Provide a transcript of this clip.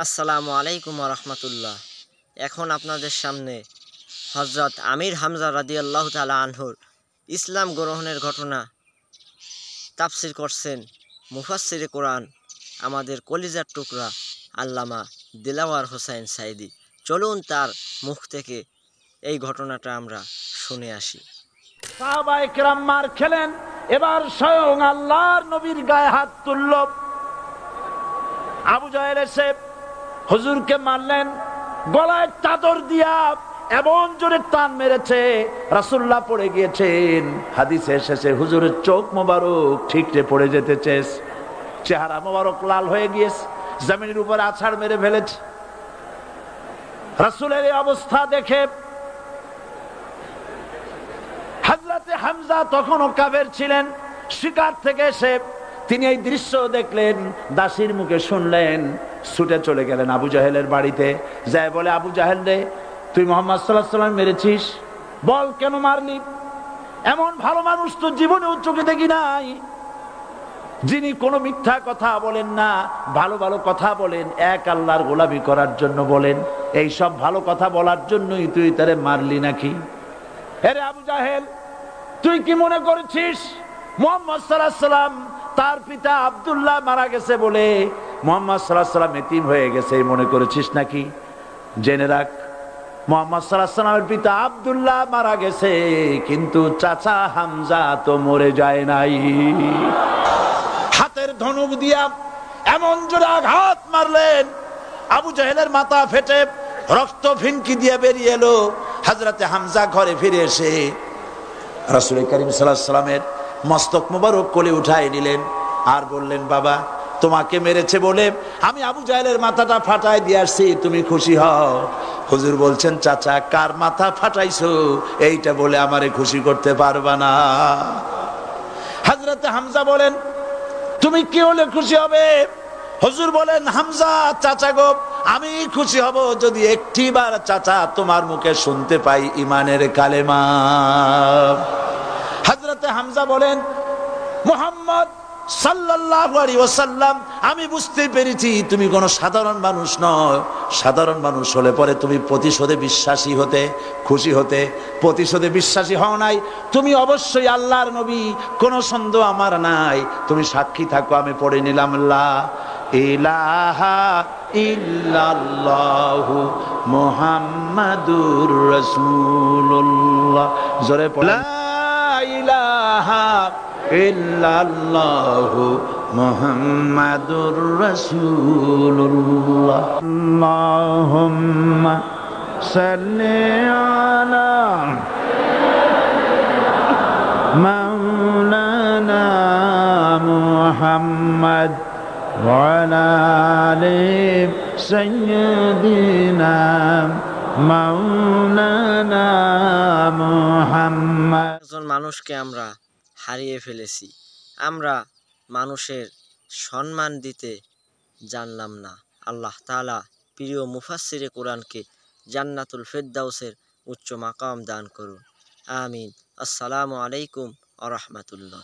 আসসালামু আলাইকুম রহমতুল্লাহ। এখন আপনাদের সামনে হযরত আমির হামজা রাদিয়াল্লাহু তাআলা আনহুর ইসলাম গ্রহণের ঘটনা তাফসির করছেন মুফাসসিরে কোরআন আমাদের কলিজার টুকরা আল্লামা দিলাওয়ার হোসাইন সাইদি। চলুন তার মুখ থেকে এই ঘটনাটা আমরা শুনে আসি। সাহাবায়ে কেরাম মার খেলেন, এবার স্বয়ং আল্লাহর নবীর গায়ে হাত তুলল। আবু জাহেল এসে হুজুরকে মারলেন, গলায় চাদর দিয়া এমন জোরে টান মেরেছে রাসূলুল্লাহ পড়ে গিয়েছেন। হাদিসে এসেছে হুজুরের চোখ মোবারক ঠিকরে পড়ে যেতেছে, চেহারা মোবারক লাল হয়ে গিয়েছে, জমিনের উপর আছাড় মেরে ফেলেছে। রাসূলের এই অবস্থা দেখে হযরতে হামজা তখনও কাফের ছিলেন, শিকার থেকে এসে তিনি এই দৃশ্য দেখলেন, দাসীর মুখে শুনলেন, ছুটে চলে গেলেন আবু জাহেলের বাড়িতে। যায় বলে, আবু জাহেল রে, তুই মুহাম্মদ সাল্লাল্লাহু আলাইহি ওয়াসাল্লাম মেরেছিস, বল কেন মারলি? এমন ভালো মানুষ তো জীবনেও চোখে দেখি নাই, যিনি কোনো মিথ্যা কথা বলেন না, ভালো ভালো কথা বলেন, এক আল্লাহর গোলামি করার জন্য বলেন। এই সব ভালো কথা বলার জন্যই তুই তারে মারলি নাকি? আরে আবু জাহেল, তুই কি মনে করেছিস মুহাম্মদ সাল্লাল্লাহু আলাইহি ওয়াসাল্লাম তার পিতা আব্দুল্লাহ মারা গেছে বলে মুহাম্মদ সাল্লাল্লাহু আলাইহি ওয়াসাল্লাম এতিম হয়ে গেছে মনে করেছিস নাকি? জেনে রাখ, মুহাম্মদ সাল্লাল্লাহু আলাইহি ওয়াসাল্লামের পিতা আব্দুল্লাহ মারা গেছে, কিন্তু চাচা হামজা তো মরে যায় নাই। হাতের ধনুক দিয়া এমন জোরে আঘাত মারলেন, আবু জাহেলের মাথা ফেটে রক্ত ফিনকি দিয়ে বেরিয়ে এলো। হযরতে হামজা ঘরে ফিরে এসে রাসূল করিম সাল্লাল্লাহু আলাইহি ওয়াসাল্লামের মস্তক মোবারক কোলে উঠায় নিলেন আর বললেন, বাবা, তোমাকে মেরেছে বলে আমি আবু জাহেলের মাথাটা ফাটাই দিয়ে আসছি, তুমি খুশি হও। হুজুর বলছেন, চাচা, কার মাথা ফাটাইছো এইটা বলে আমারে খুশি করতে পারবা না। হযরতে হামজা বলেন, তুমি কি হলে খুশি হবে? হুজুর বলেন, হামজা চাচা গো, আমি খুশি হব যদি একটিবার চাচা তোমার মুখে শুনতে পাই ঈমানের কালেমা। হযরতে হামজা বলেন, মুহাম্মদ সাল্লাল্লাহু আলাইহি ওয়াসাল্লাম, আমি বুঝতে পেরেছি তুমি কোনো সাধারণ মানুষ নয়। সাধারণ মানুষ হলে পরে তুমি প্রতিশোধে বিশ্বাসী হতে, খুশি হতে। প্রতিশোধে বিশ্বাসী হও নাই, তুমি অবশ্যই আল্লাহর নবী, কোনো সন্দেহ আমার নাই। তুমি সাক্ষী থাকো, আমি পড়ে নিলাম, লা ইলাহা ইল্লাল্লাহু মুহাম্মাদুর রাসূলুল্লাহ। জোরে পড়ে, লা ইলাহা ইল্লাল্লাহু মুহাম্মাদুর রাসূলুল্লাহ। আল্লাহুম্মা সাল্লি আলা মাওলানা মুহাম্মদ ওয়া আলা আলি সাইয়্যিদিনা মাওলানা মুহাম্মদ। একজন মানুষকে আমরা হারিয়ে ফেলেছি, আমরা মানুষের সম্মান দিতে জানলাম না। আল্লাহ তাআলা প্রিয় মুফাসসিরে কোরআনকে জান্নাতুল ফেরদাউসের উচ্চ মাকাম দান করুন, আমিন। আসসালামু আলাইকুম ওয়া রাহমাতুল্লাহ।